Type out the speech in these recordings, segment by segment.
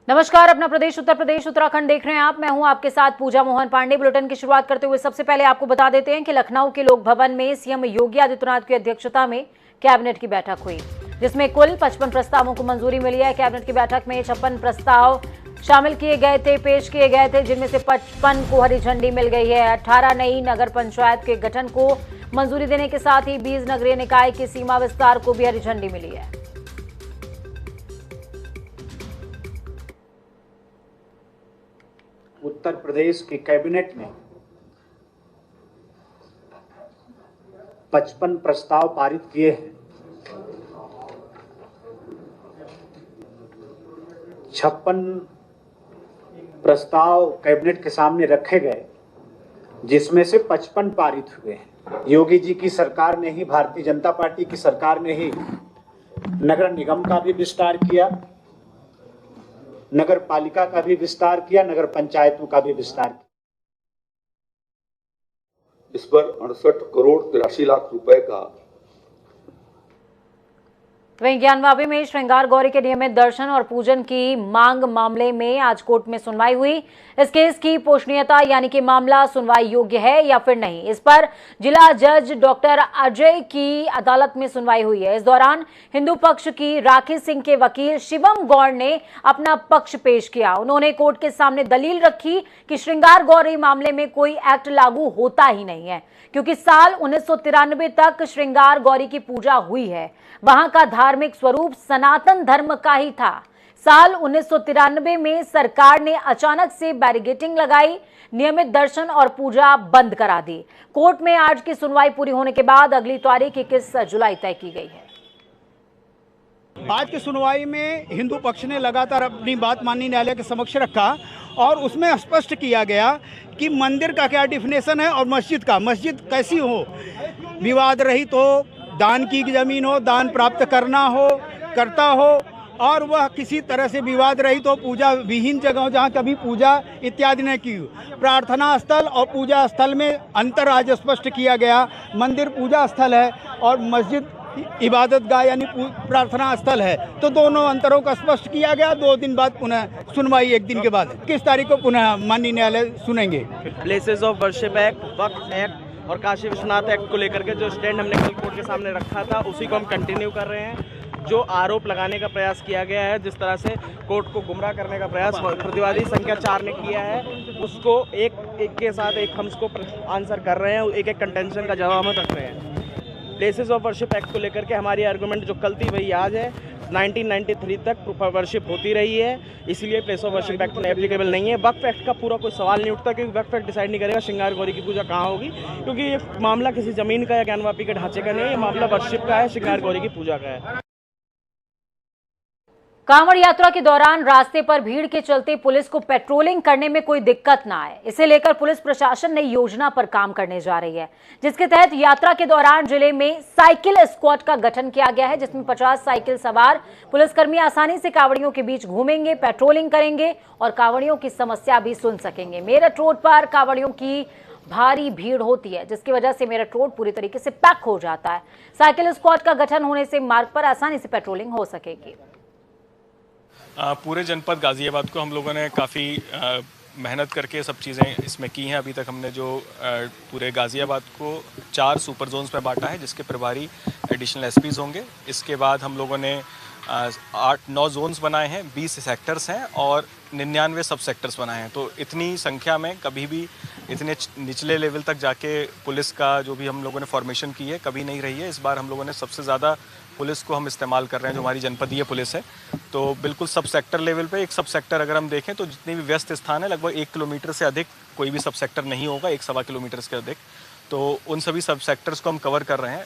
नमस्कार, अपना प्रदेश उत्तर प्रदेश उत्तराखंड देख रहे हैं आप। मैं हूं आपके साथ पूजा मोहन पांडे। बुलेटिन की शुरुआत करते हुए सबसे पहले आपको बता देते हैं कि लखनऊ के लोक भवन में सीएम योगी आदित्यनाथ की अध्यक्षता में कैबिनेट की बैठक हुई, जिसमें कुल 55 प्रस्तावों को मंजूरी मिली है। कैबिनेट की बैठक में 56 प्रस्ताव शामिल किए गए थे, पेश किए गए थे, जिनमें से 55 को हरी झंडी मिल गई है। 18 नई नगर पंचायत के गठन को मंजूरी देने के साथ ही 20 नगरीय निकाय की सीमा विस्तार को भी हरी झंडी मिली है। उत्तर प्रदेश की कैबिनेट ने 55 प्रस्ताव पारित किए हैं। 56 प्रस्ताव कैबिनेट के सामने रखे गए, जिसमें से 55 पारित हुए हैं। योगी जी की सरकार ने ही, भारतीय जनता पार्टी की सरकार ने ही नगर निगम का भी विस्तार किया, नगर पालिका का भी विस्तार किया, नगर पंचायतों का भी विस्तार किया। इस पर 68 करोड़ 83 लाख रुपए का। वहीं ज्ञानवापी में श्रृंगार गौरी के नियमित दर्शन और पूजन की मांग मामले में आज कोर्ट में सुनवाई हुई। इस केस की पोषणीयता यानी कि मामला सुनवाई योग्य है या फिर नहीं, इस पर जिला जज डॉक्टर अजय की अदालत में सुनवाई हुई है। इस दौरान हिंदू पक्ष की राखी सिंह के वकील शिवम गौड़ ने अपना पक्ष पेश किया। उन्होंने कोर्ट के सामने दलील रखी कि श्रृंगार गौरी मामले में कोई एक्ट लागू होता ही नहीं है, क्योंकि साल 1993 तक श्रृंगार गौरी की पूजा हुई है। वहां का धार्मिक स्वरूप सनातन धर्म का ही था। साल 1993 में सरकार ने अचानक से बैरिकेडिंग लगाई, नियमित दर्शन और पूजा बंद करा दी। कोर्ट में आज की सुनवाई पूरी होने के बाद अगली तारीख 21 जुलाई तय की गई है। आज की सुनवाई में हिंदू पक्ष ने लगातार अपनी बात माननीय न्यायालय के समक्ष रखा और उसमें स्पष्ट किया गया कि मंदिर का क्या डिफिनेशन है और मस्जिद कैसी हो, विवाद रहित हो, दान की जमीन हो, दान प्राप्त करता हो और वह किसी तरह से विवाद रहित हो, पूजा विहीन जगह हो जहाँ कभी पूजा इत्यादि न की हो। प्रार्थना स्थल और पूजा स्थल में अंतर आज स्पष्ट किया गया। मंदिर पूजा स्थल है और मस्जिद इबादत गाह यानी प्रार्थना स्थल है, तो दोनों अंतरों का स्पष्ट किया गया। 2 दिन बाद पुनः सुनवाई 1 दिन के बाद 21 तारीख को पुनः माननीय न्यायालय सुनेंगे। Places of worship act, Waqf act और काशी विश्वनाथ एक्ट को लेकर के जो स्टैंड हमने कल कोर्ट के सामने रखा था, उसी को हम कंटिन्यू कर रहे हैं। जो आरोप लगाने का प्रयास किया गया है, जिस तरह से कोर्ट को गुमराह करने का प्रयास प्रतिवादी संख्या 4 ने किया है, उसको एक के साथ एक हम उसको आंसर कर रहे हैं, एक कंटेंशन का जवाब हम रख रहे हैं। प्लेसेस ऑफ वर्शिप एक्ट को लेकर के हमारी आर्गूमेंट जो कल थी वही आज है। 1993 तक वर्शिप होती रही है, इसीलिए प्लेस ऑफ वर्शिप एक्ट में एप्लीकेबल नहीं है। वक्फ एक्ट का पूरा कोई सवाल नहीं उठता, क्योंकि वक्फ एक्ट डिसाइड नहीं करेगा श्रृंगार गौरी की पूजा कहाँ होगी, क्योंकि ये मामला किसी जमीन का या ज्ञानवापी के ढांचे का नहीं है, ये मामला वर्शिप का है, श्रृंगार गौरी की पूजा का है। कांवड़ यात्रा के दौरान रास्ते पर भीड़ के चलते पुलिस को पेट्रोलिंग करने में कोई दिक्कत ना आए, इसे लेकर पुलिस प्रशासन नई योजना पर काम करने जा रही है, जिसके तहत यात्रा के दौरान जिले में साइकिल स्क्वाड का गठन किया गया है, जिसमें 50 साइकिल सवार पुलिसकर्मी आसानी से कांवड़ियों के बीच घूमेंगे, पेट्रोलिंग करेंगे और कांवड़ियों की समस्या भी सुन सकेंगे। मेरठ रोड पर कांवड़ियों की भारी भीड़ होती है, जिसकी वजह से मेरठ रोड पूरी तरीके से पैक हो जाता है। साइकिल स्क्वाड का गठन होने से मार्ग पर आसानी से पेट्रोलिंग हो सकेगी। पूरे जनपद गाज़ियाबाद को हम लोगों ने काफ़ी मेहनत करके सब चीज़ें इसमें की हैं। अभी तक हमने जो पूरे गाज़ियाबाद को 4 सुपर जोन्स में बांटा है, जिसके प्रभारी एडिशनल एसपीज़ होंगे। इसके बाद हम लोगों ने 8-9 जोन्स बनाए हैं, 20 सेक्टर्स हैं और 99 सब सेक्टर्स बनाए हैं। तो इतनी संख्या में कभी भी इतने निचले लेवल तक जाके पुलिस का जो भी हम लोगों ने फॉर्मेशन की है कभी नहीं रही है। इस बार हम लोगों ने सबसे ज़्यादा पुलिस को हम इस्तेमाल कर रहे हैं, जो हमारी जनपदीय पुलिस है। तो बिल्कुल सब सेक्टर लेवल पे एक सब सेक्टर अगर हम देखें तो जितने भी व्यस्त स्थान है, लगभग 1 किलोमीटर से अधिक कोई भी सब सेक्टर नहीं होगा, 1-1.25 किलोमीटर से अधिक। तो उन सभी सब सेक्टर्स को हम कवर कर रहे हैं।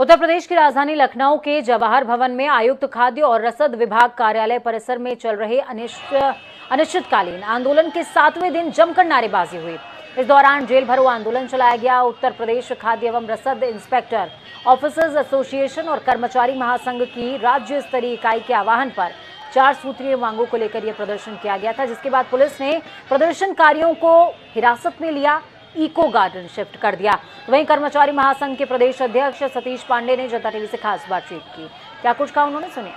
उत्तर प्रदेश की राजधानी लखनऊ के जवाहर भवन में आयुक्त खाद्य और रसद विभाग कार्यालय परिसर में चल रहे अनिश्चितकालीन आंदोलन के 7वें दिन जमकर नारेबाजी हुई। इस दौरान जेल भरो आंदोलन चलाया गया। उत्तर प्रदेश खाद्य एवं रसद इंस्पेक्टर ऑफिसर्स एसोसिएशन और कर्मचारी महासंघ की राज्य स्तरीय इकाई के आह्वान पर 4 सूत्रीय मांगों को लेकर यह प्रदर्शन किया गया था, जिसके बाद पुलिस ने प्रदर्शनकारियों को हिरासत में लिया, इको गार्डन शिफ्ट कर दिया। वहीं कर्मचारी महासंघ के प्रदेश अध्यक्ष सतीश पांडे ने जनता टीवी से खास बातचीत की। क्या कुछ कहा उन्होंने, सुनिए।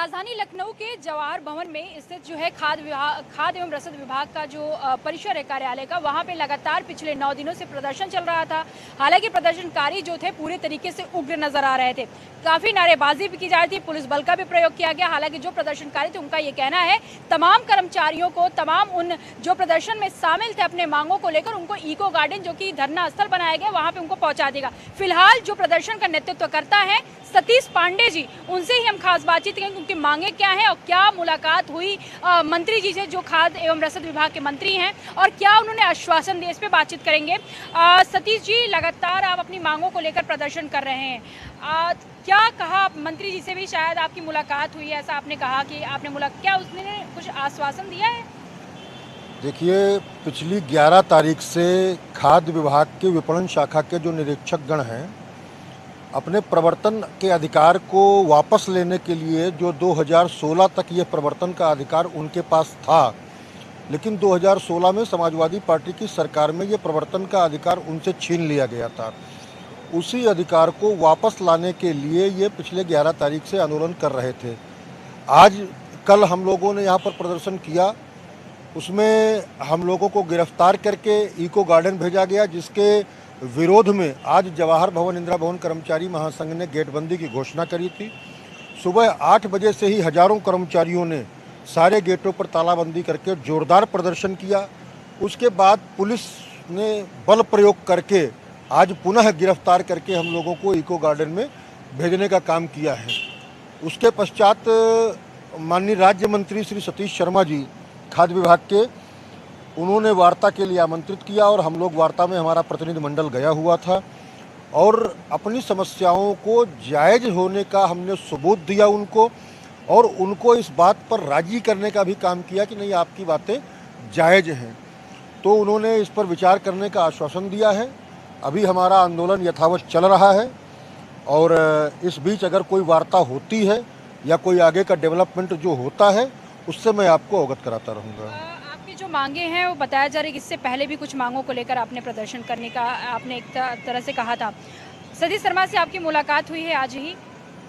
राजधानी लखनऊ के जवाहर भवन में स्थित जो है खाद्य एवं रसद विभाग का जो परिसर है कार्यालय का, वहां पे लगातार पिछले 9 दिनों से प्रदर्शन चल रहा था। हालांकि प्रदर्शनकारी जो थे पूरे तरीके से उग्र नजर आ रहे थे, काफी नारेबाजी भी की जा रही थी, पुलिस बल का भी प्रयोग किया गया। हालांकि जो प्रदर्शनकारी थे उनका ये कहना है तमाम कर्मचारियों को, तमाम उन जो प्रदर्शन में शामिल थे अपने मांगों को लेकर, उनको इको गार्डन जो कि धरना स्थल बनाया गया वहां पे उनको पहुंचा देगा। फिलहाल जो प्रदर्शन का नेतृत्व करता है सतीश पांडे जी, उनसे ही हम खास बातचीत करेंगे, उनकी मांगे क्या हैं और क्या मुलाकात हुई मंत्री जी से जो खाद्य एवं रसद विभाग के मंत्री हैं, और क्या उन्होंने आश्वासन दिए, इस पे बातचीत करेंगे। सतीश जी, लगातार आप अपनी मांगों को लेकर प्रदर्शन कर रहे हैं, क्या कहा मंत्री जी से भी शायद आपकी मुलाकात हुई है, ऐसा आपने कहा कि आपने क्या उसने कुछ आश्वासन दिया है? देखिए, पिछली 11 तारीख से खाद्य विभाग के विपणन शाखा के जो निरीक्षक गण हैं अपने प्रवर्तन के अधिकार को वापस लेने के लिए, जो 2016 तक ये प्रवर्तन का अधिकार उनके पास था, लेकिन 2016 में समाजवादी पार्टी की सरकार में ये प्रवर्तन का अधिकार उनसे छीन लिया गया था। उसी अधिकार को वापस लाने के लिए ये पिछले 11 तारीख से आंदोलन कर रहे थे। कल हम लोगों ने यहाँ पर प्रदर्शन किया, उसमें हम लोगों को गिरफ्तार करके इको गार्डन भेजा गया, जिसके विरोध में आज जवाहर भवन, इंदिरा भवन कर्मचारी महासंघ ने गेटबंदी की घोषणा करी थी। सुबह 8 बजे से ही हजारों कर्मचारियों ने सारे गेटों पर तालाबंदी करके जोरदार प्रदर्शन किया। उसके बाद पुलिस ने बल प्रयोग करके आज पुनः गिरफ्तार करके हम लोगों को इको गार्डन में भेजने का काम किया है। उसके पश्चात माननीय राज्य मंत्री श्री सतीश शर्मा जी खाद्य विभाग के, उन्होंने वार्ता के लिए आमंत्रित किया और हम लोग वार्ता में, हमारा प्रतिनिधिमंडल गया हुआ था और अपनी समस्याओं को जायज़ होने का हमने सबूत दिया उनको, और उनको इस बात पर राजी करने का भी काम किया कि नहीं, आपकी बातें जायज़ हैं। तो उन्होंने इस पर विचार करने का आश्वासन दिया है। अभी हमारा आंदोलन यथावत चल रहा है और इस बीच अगर कोई वार्ता होती है या कोई आगे का डेवलपमेंट जो होता है उससे मैं आपको अवगत कराता रहूँगा। आपकी जो मांगे हैं वो बताया जा रहा है कि इससे पहले भी कुछ मांगों को लेकर आपने प्रदर्शन करने का आपने एक तरह से कहा था। सतीश शर्मा से आपकी मुलाकात हुई है आज ही,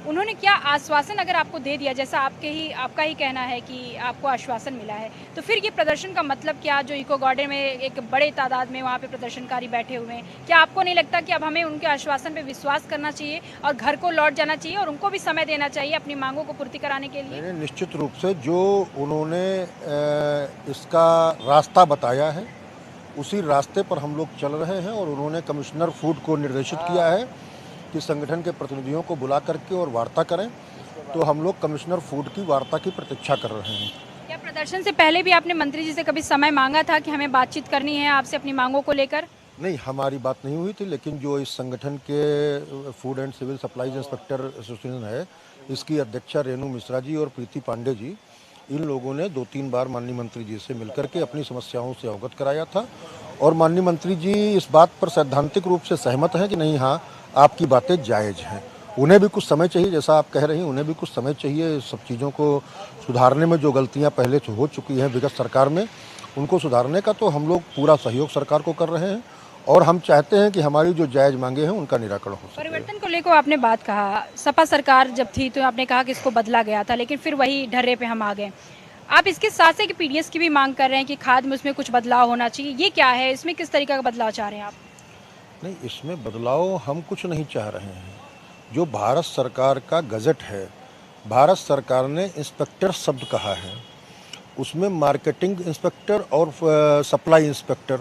उन्होंने क्या आश्वासन अगर आपको दे दिया, जैसा आपका ही कहना है कि आपको आश्वासन मिला है, तो फिर ये प्रदर्शन का मतलब क्या? जो इको गार्डन में एक बड़े तादाद में वहाँ पे प्रदर्शनकारी बैठे हुए हैं, क्या आपको नहीं लगता कि अब हमें उनके आश्वासन पे विश्वास करना चाहिए और घर को लौट जाना चाहिए और उनको भी समय देना चाहिए अपनी मांगों को पूर्ति कराने के लिए? निश्चित रूप से जो उन्होंने इसका रास्ता बताया है उसी रास्ते पर हम लोग चल रहे हैं, और उन्होंने कमिश्नर फूड को निर्देशित किया है कि संगठन के प्रतिनिधियों को बुला करके और वार्ता करें। तो हम लोग कमिश्नर फूड की वार्ता की प्रतीक्षा कर रहे हैं। क्या प्रदर्शन से पहले भी आपने मंत्री जी से कभी समय मांगा था कि हमें बातचीत करनी है आपसे अपनी मांगों को लेकर? नहीं, हमारी बात नहीं हुई थी, लेकिन जो इस संगठन के food and civil supplies inspector association है, इसकी अध्यक्षा रेणु मिश्रा जी और प्रीति पांडे जी, इन लोगों ने 2-3 बार माननीय मंत्री जी से मिलकर के अपनी समस्याओं से अवगत कराया था, और माननीय मंत्री जी इस बात पर सैद्धांतिक रूप से सहमत हैं कि नहीं, हाँ, आपकी बातें जायज़ हैं। उन्हें भी कुछ समय चाहिए, जैसा आप कह रही हैं, उन्हें भी कुछ समय चाहिए सब चीज़ों को सुधारने में। जो गलतियां पहले से हो चुकी हैं विगत सरकार में, उनको सुधारने का तो हम लोग पूरा सहयोग सरकार को कर रहे हैं, और हम चाहते हैं कि हमारी जो जायज़ मांगे हैं उनका निराकरण हो सके। परिवर्तन को लेकर आपने बात कहा, सपा सरकार जब थी तो आपने कहा कि इसको बदला गया था, लेकिन फिर वही ढर्रे पे हम आ गए। आप इसके साथ से कि पीडीएस की भी मांग कर रहे हैं कि खाद्य में उसमें कुछ बदलाव होना चाहिए, ये क्या है, इसमें किस तरीके का बदलाव चाह रहे हैं आप? नहीं, इसमें बदलाव हम कुछ नहीं चाह रहे हैं। जो भारत सरकार का गजट है, भारत सरकार ने इंस्पेक्टर शब्द कहा है, उसमें मार्केटिंग इंस्पेक्टर और सप्लाई इंस्पेक्टर,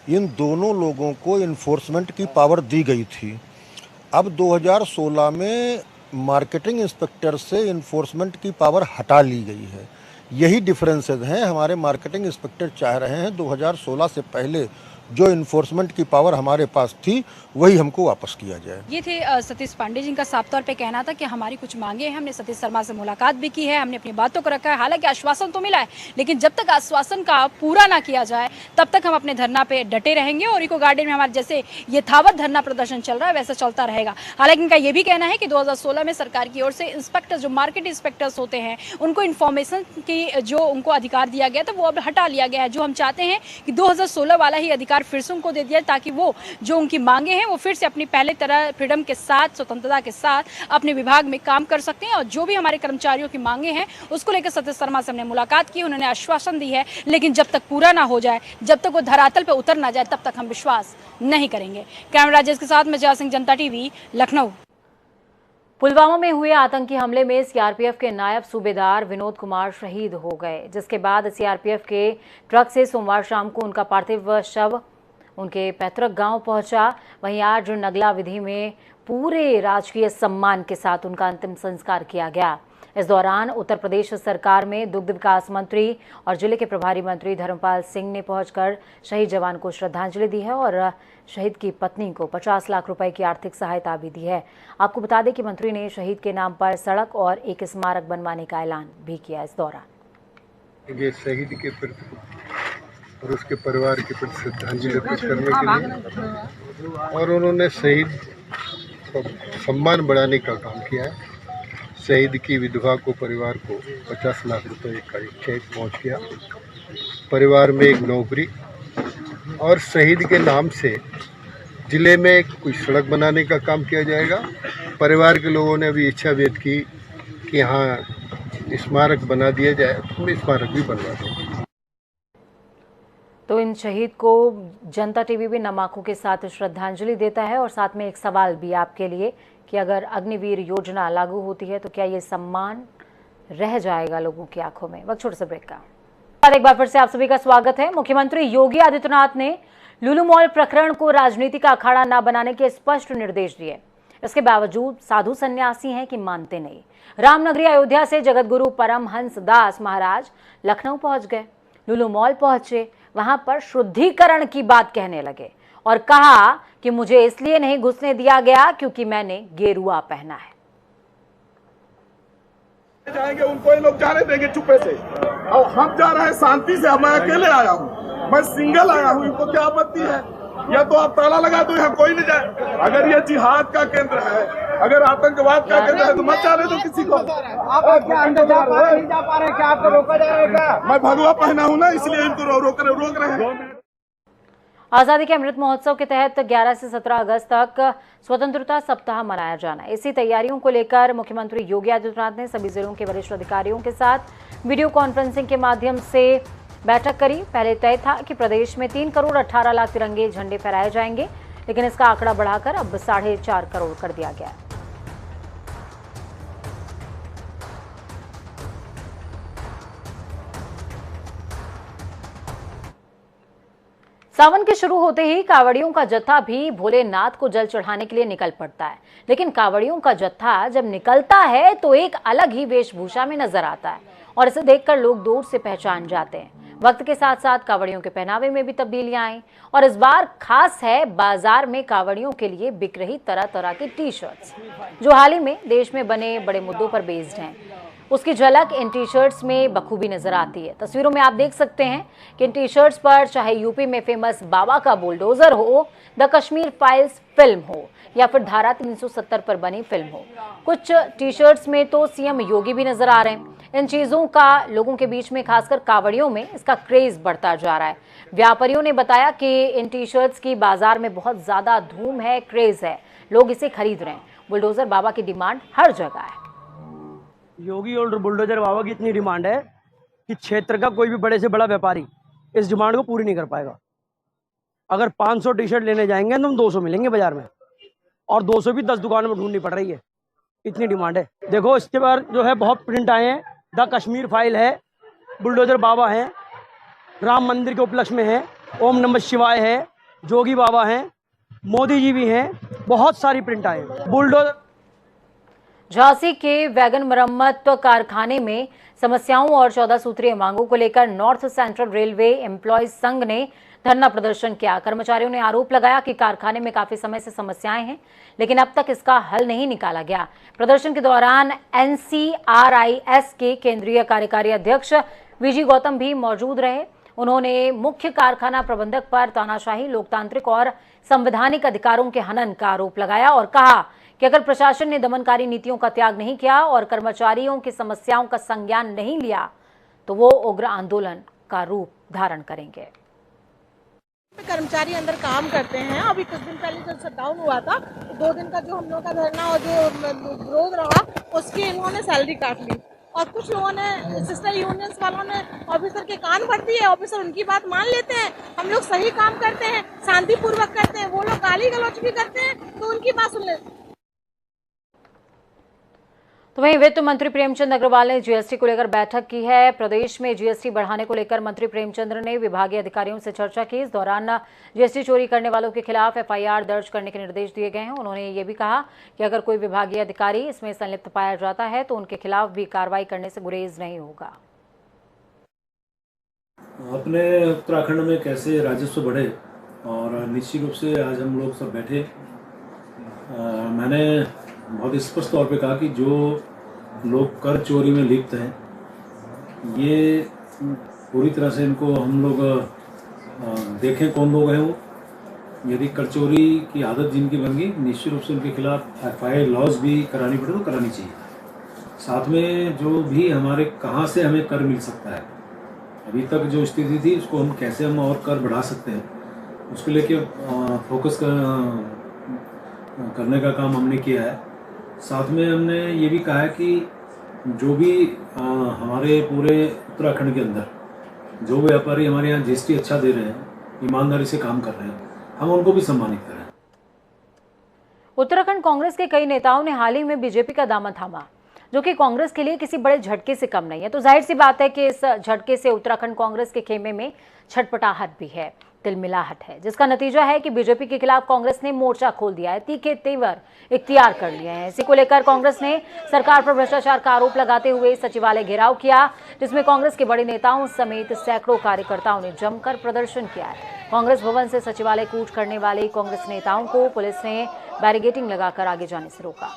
इन दोनों लोगों को इन्फोर्समेंट की पावर दी गई थी। अब 2016 में मार्केटिंग इंस्पेक्टर से इन्फोर्समेंट की पावर हटा ली गई है। यही डिफरेंसेस हैं। हमारे मार्केटिंग इंस्पेक्टर चाह रहे हैं 2016 से पहले जो इन्फोर्समेंट की पावर हमारे पास थी वही हमको वापस किया जाए। ये थे सतीश पांडे जी का साफ तौर पे कहना था कि हमारी कुछ मांगे हैं, हमने सतीश शर्मा से मुलाकात भी की है, हमने अपनी बातों को रखा है। हालांकि आश्वासन तो मिला है, लेकिन जब तक आश्वासन का पूरा ना किया जाए तब तक हम अपने धरना पे डटे रहेंगे और इको गार्डन में हमारे जैसे यथावत धरना प्रदर्शन चल रहा है वैसा चलता रहेगा। हालांकि इनका ये भी कहना है कि 2016 में सरकार की ओर से इंस्पेक्टर, जो मार्केट इंस्पेक्टर्स होते हैं, उनको इन्फॉर्मेशन की जो उनको अधिकार दिया गया था वो अब हटा लिया गया है। जो हम चाहते हैं कि 2016 वाला ही अधिकार अधिकार फिर से उनको दे दिया ताकि वो जो उनकी मांगे हैं वो फिर से अपनी पहले तरह फ्रीडम के साथ, स्वतंत्रता के साथ अपने विभाग में काम कर सकते हैं। और जो भी हमारे कर्मचारियों की मांगे हैं उसको लेकर सतीश शर्मा से हमने मुलाकात की, उन्होंने आश्वासन दी है, लेकिन जब तक पूरा ना हो जाए, जब तक वो धरातल पर उतर ना जाए, तब तक हम विश्वास नहीं करेंगे। कैमरा राजेश के साथ मैं जया सिंह, जनता टीवी, लखनऊ। पुलवामा में हुए आतंकी हमले में सीआरपीएफ के नायब सूबेदार विनोद कुमार शहीद हो गए, जिसके बाद सीआरपीएफ के ट्रक से सोमवार शाम को उनका पार्थिव शव उनके पैतृक गांव पहुंचा। वहीं आज नगला विधि में पूरे राजकीय सम्मान के साथ उनका अंतिम संस्कार किया गया। इस दौरान उत्तर प्रदेश सरकार में दुग्ध विकास मंत्री और जिले के प्रभारी मंत्री धर्मपाल सिंह ने पहुंचकर शहीद जवान को श्रद्धांजलि दी है और शहीद की पत्नी को 50 लाख रुपए की आर्थिक सहायता भी दी है। आपको बता दें कि मंत्री ने शहीद के नाम पर सड़क और एक स्मारक बनवाने का ऐलान भी किया। इस दौरान ये शहीद के प्रति और उसके परिवार के प्रति श्रद्धांजलि अर्पित करने के लिए और उन्होंने शहीद को सम्मान बढ़ाने का काम किया है। शहीद की विधवा को, परिवार को 50 लाख रुपए का एक चेक पहुँच गया। परिवार में एक नौकरी और शहीद के नाम से जिले में कोई सड़क बनाने का काम किया जाएगा। परिवार के लोगों ने अभी इच्छा व्यक्त की कि यहाँ स्मारक बना दिया जाए, तो हम स्मारक भी बनवा देंगे। तो इन शहीद को जनता टीवी भी नम आंखों के साथ श्रद्धांजलि देता है और साथ में एक सवाल भी आपके लिए कि अगर अग्निवीर योजना लागू होती है तो क्या ये सम्मान रह जाएगा लोगों की आंखों में। वक्त छोटे से ब्रेक का। एक बार फिर से आप सभी का स्वागत है। मुख्यमंत्री योगी आदित्यनाथ ने लुलु मॉल प्रकरण को राजनीति का अखाड़ा न बनाने के स्पष्ट निर्देश दिए। इसके बावजूद साधु सन्यासी हैं कि मानते नहीं। रामनगरी अयोध्या से जगतगुरु परमहंस दास महाराज लखनऊ पहुंच गए, लुलु मॉल पहुंचे, वहां पर शुद्धिकरण की बात कहने लगे और कहा कि मुझे इसलिए नहीं घुसने दिया गया क्योंकि मैंने गेरुआ पहना है। जाएंगे उनको ये लोग जाने देंगे चुपे से, और हम जा रहे हैं शांति से। मैं अकेले आया हूँ, मैं सिंगल आया हूँ, इनको क्या आपत्ति है? या तो आप ताला लगा दो, यहाँ कोई नहीं जाए। अगर ये जिहाद का केंद्र है, अगर आतंकवाद का केंद्र है तो मत जाने दो किसी को। आप क्या अंदर जा पा रहे, नहीं जा पा रहे, क्या आपको रोका जा रहा है क्या? मैं भगवा पहना हूँ ना, इसलिए इनको रोक रहे हैं। आजादी के अमृत महोत्सव के तहत 11 से 17 अगस्त तक स्वतंत्रता सप्ताह मनाया जाना है। इसी तैयारियों को लेकर मुख्यमंत्री योगी आदित्यनाथ ने सभी जिलों के वरिष्ठ अधिकारियों के साथ वीडियो कॉन्फ्रेंसिंग के माध्यम से बैठक करी। पहले तय था कि प्रदेश में 3 करोड़ 18 लाख तिरंगे झंडे फहराए जाएंगे, लेकिन इसका आंकड़ा बढ़ाकर अब 4.5 करोड़ कर दिया गया है। सावन के शुरू होते ही कांवड़ियों का जत्था भी भोलेनाथ को जल चढ़ाने के लिए निकल पड़ता है, लेकिन कांवड़ियों का जत्था जब निकलता है तो एक अलग ही वेशभूषा में नजर आता है और इसे देखकर लोग दूर से पहचान जाते हैं। वक्त के साथ साथ कांवड़ियों के पहनावे में भी तब्दीलियां आई और इस बार खास है बाजार में कांवड़ियों के लिए बिक रही तरह तरह की टी शर्ट्स, जो हाल ही में देश में बने बड़े मुद्दों पर बेस्ड हैं। उसकी झलक इन टी शर्ट्स में बखूबी नजर आती है। तस्वीरों में आप देख सकते हैं कि इन टी शर्ट्स पर चाहे यूपी में फेमस बाबा का बुलडोजर हो, द कश्मीर फाइल्स फिल्म हो या फिर धारा 370 पर बनी फिल्म हो, कुछ टी शर्ट्स में तो सीएम योगी भी नजर आ रहे हैं। इन चीजों का लोगों के बीच में, खासकर कांवड़ियों में, इसका क्रेज बढ़ता जा रहा है। व्यापारियों ने बताया कि इन टी शर्ट्स की बाजार में बहुत ज्यादा धूम है, क्रेज है, लोग इसे खरीद रहे हैं। बुलडोजर बाबा की डिमांड हर जगह है। योगी और बुलडोजर बाबा की इतनी डिमांड है कि क्षेत्र का कोई भी बड़े से बड़ा व्यापारी इस डिमांड को पूरी नहीं कर पाएगा। अगर 500 टी शर्ट लेने जाएंगे तो हम 200 मिलेंगे बाजार में, और 200 भी 10 दुकानों में ढूंढनी पड़ रही है, इतनी डिमांड है। देखो इसके बाद जो है बहुत प्रिंट आए हैं। द कश्मीर फाइल है, बुलडोजर बाबा हैं, राम मंदिर के उपलक्ष्य में है, ओम नमः शिवाय है, जोगी बाबा हैं, मोदी जी भी हैं, बहुत सारी प्रिंट आए हैं। बुलडोजर झांसी के वैगन मरम्मत कारखाने में समस्याओं और 14 सूत्रीय मांगों को लेकर नॉर्थ सेंट्रल रेलवे एम्प्लॉयज संघ ने धरना प्रदर्शन किया। कर्मचारियों ने आरोप लगाया कि कारखाने में काफी समय से समस्याएं हैं, लेकिन अब तक इसका हल नहीं निकाला गया। प्रदर्शन के दौरान NCRIS के केंद्रीय कार्यकारी अध्यक्ष विजी गौतम भी मौजूद रहे। उन्होंने मुख्य कारखाना प्रबंधक पर तानाशाही, लोकतांत्रिक और संवैधानिक अधिकारों के हनन का आरोप लगाया और कहा कि अगर प्रशासन ने दमनकारी नीतियों का त्याग नहीं किया और कर्मचारियों की समस्याओं का संज्ञान नहीं लिया तो वो उग्र आंदोलन का रूप धारण करेंगे। कर्मचारी अंदर काम करते हैं। अभी कुछ दिन पहले जब शटडाउन हुआ था तो 2 दिन का जो हम लोग का धरना और जो विरोध रहा उसकी इन्होंने सैलरी काट ली और कुछ लोगों ने सिस्टर यूनियंस वालों ने ऑफिसर के कान भर दिए। ऑफिसर उनकी बात मान लेते हैं, हम लोग सही काम करते हैं, शांतिपूर्वक करते हैं, वो लोग गाली गलौज भी करते हैं तो उनकी बात सुन लेते हैं। तो वहीं वित्त मंत्री प्रेमचंद अग्रवाल ने जीएसटी को लेकर बैठक की है। प्रदेश में जीएसटी बढ़ाने को लेकर मंत्री प्रेमचंद ने विभागीय अधिकारियों से चर्चा की। इस दौरान जीएसटी चोरी करने वालों के खिलाफ एफआईआर दर्ज करने के निर्देश दिए गए हैं। उन्होंने ये भी कहा कि अगर कोई विभागीय अधिकारी इसमें संलिप्त पाया जाता है तो उनके खिलाफ भी कार्रवाई करने से गुरेज नहीं होगा। अपने उत्तराखंड में कैसे राजस्व बढ़े और निश्चित रूप से आज हम लोग सब बैठे, मैंने बहुत स्पष्ट तौर पे कहा कि जो लोग कर चोरी में लिप्त हैं ये पूरी तरह से इनको हम लोग देखें कौन लोग हैं वो। यदि कर चोरी की आदत जिनकी बन गई निश्चित रूप से उनके खिलाफ एफआईआर लॉज भी करानी पड़े तो करानी चाहिए। साथ में जो भी हमारे कहाँ से हमें कर मिल सकता है, अभी तक जो स्थिति थी उसको हम कैसे हम और कर बढ़ा सकते हैं उसको लेके फोकस करने का काम हमने किया है। साथ में हमने ये भी कहा है कि जो भी हमारे पूरे उत्तराखंड के अंदर जो व्यापारी हमारे यहाँ जीएसटी अच्छा दे रहे हैं, ईमानदारी से काम कर रहे हैं, हम उनको भी सम्मानित करें। उत्तराखंड कांग्रेस के कई नेताओं ने हाल ही में बीजेपी का दामन थामा, जो कि कांग्रेस के लिए किसी बड़े झटके से कम नहीं है। तो जाहिर सी बात है कि इस झटके से उत्तराखंड कांग्रेस के खेमे में छटपटाहट भी है, तिलमिलाहट है, जिसका नतीजा है कि बीजेपी के खिलाफ कांग्रेस ने मोर्चा खोल दिया है, तीखे तेवर इख्तियार कर लिए हैं। इसी को लेकर कांग्रेस ने सरकार पर भ्रष्टाचार का आरोप लगाते हुए सचिवालय घेराव किया, जिसमें कांग्रेस के बड़े नेताओं समेत सैकड़ों कार्यकर्ताओं ने जमकर प्रदर्शन किया है। कांग्रेस भवन से सचिवालय कूच करने वाले कांग्रेस नेताओं को पुलिस ने बैरिकेडिंग लगाकर आगे जाने से रोका।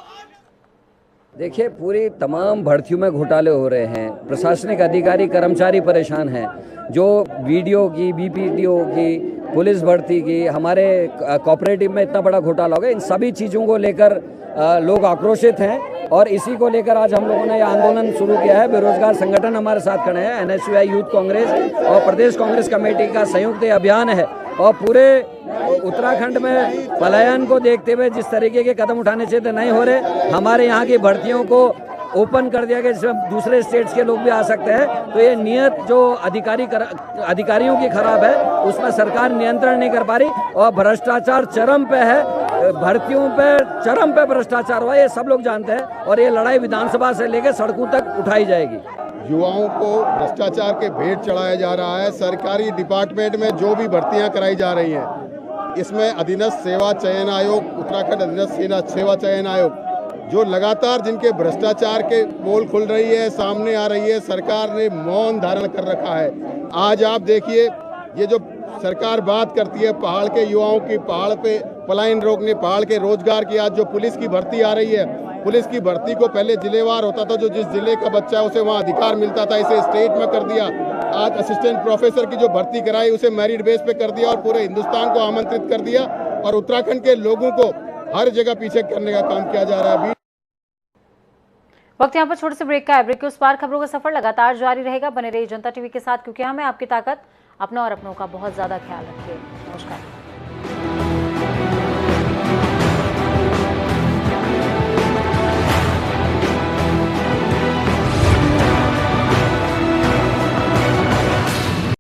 देखिए, पूरी तमाम भर्तियों में घोटाले हो रहे हैं, प्रशासनिक अधिकारी कर्मचारी परेशान हैं। जो वीडियो की, बीपीडीओ की, पुलिस भर्ती की, हमारे कोऑपरेटिव में इतना बड़ा घोटाला हो गया, इन सभी चीज़ों को लेकर लोग आक्रोशित हैं और इसी को लेकर आज हम लोगों ने यह आंदोलन शुरू किया है। बेरोजगार संगठन हमारे साथ खड़े हैं, एनएसयूआई यूथ कांग्रेस और प्रदेश कांग्रेस कमेटी का संयुक्त अभियान है और पूरे उत्तराखंड में पलायन को देखते हुए जिस तरीके के कदम उठाने चाहिए नहीं हो रहे, हमारे यहाँ की भर्तियों को ओपन कर दिया गया जिसमें दूसरे स्टेट्स के लोग भी आ सकते हैं। तो ये नियत जो अधिकारियों की खराब है, उसमें सरकार नियंत्रण नहीं कर पा रही और भ्रष्टाचार चरम पे है, भर्तियों पे चरम पे भ्रष्टाचार हुआ, ये सब लोग जानते हैं और ये लड़ाई विधानसभा से लेकर सड़कों तक उठाई जाएगी। युवाओं को भ्रष्टाचार के भेंट चढ़ाया जा रहा है। सरकारी डिपार्टमेंट में जो भी भर्तियां कराई जा रही हैं, इसमें अधीनस्थ सेवा चयन आयोग, उत्तराखंड अधीनस्थ सेवा चयन आयोग जो लगातार जिनके भ्रष्टाचार के पोल खुल रही है, सामने आ रही है, सरकार ने मौन धारण कर रखा है। आज आप देखिए, ये जो सरकार बात करती है पहाड़ के युवाओं की, पहाड़ पे पलायन रोकने, पहाड़ के रोजगार की, आज जो पुलिस की भर्ती आ रही है, पुलिस की भर्ती को पहले जिलेवार होता था, जो जिस जिले का बच्चा है उसे वहाँ अधिकार मिलता था, इसे स्टेट में कर दिया। आज असिस्टेंट प्रोफेसर की जो भर्ती कराई उसे मेरिट बेस पे कर दिया और पूरे हिंदुस्तान को आमंत्रित कर दिया और उत्तराखंड के लोगों को हर जगह पीछे करने का काम किया जा रहा है। वक्त यहाँ पर छोटे से ब्रेक का है। ब्रेक के उस पार खबरों का सफर लगातार जारी रहेगा। बने रहिए जनता टीवी के साथ, क्योंकि हमें आपकी ताकत, अपना और अपनों का बहुत ज्यादा ख्याल रखिए। नमस्कार।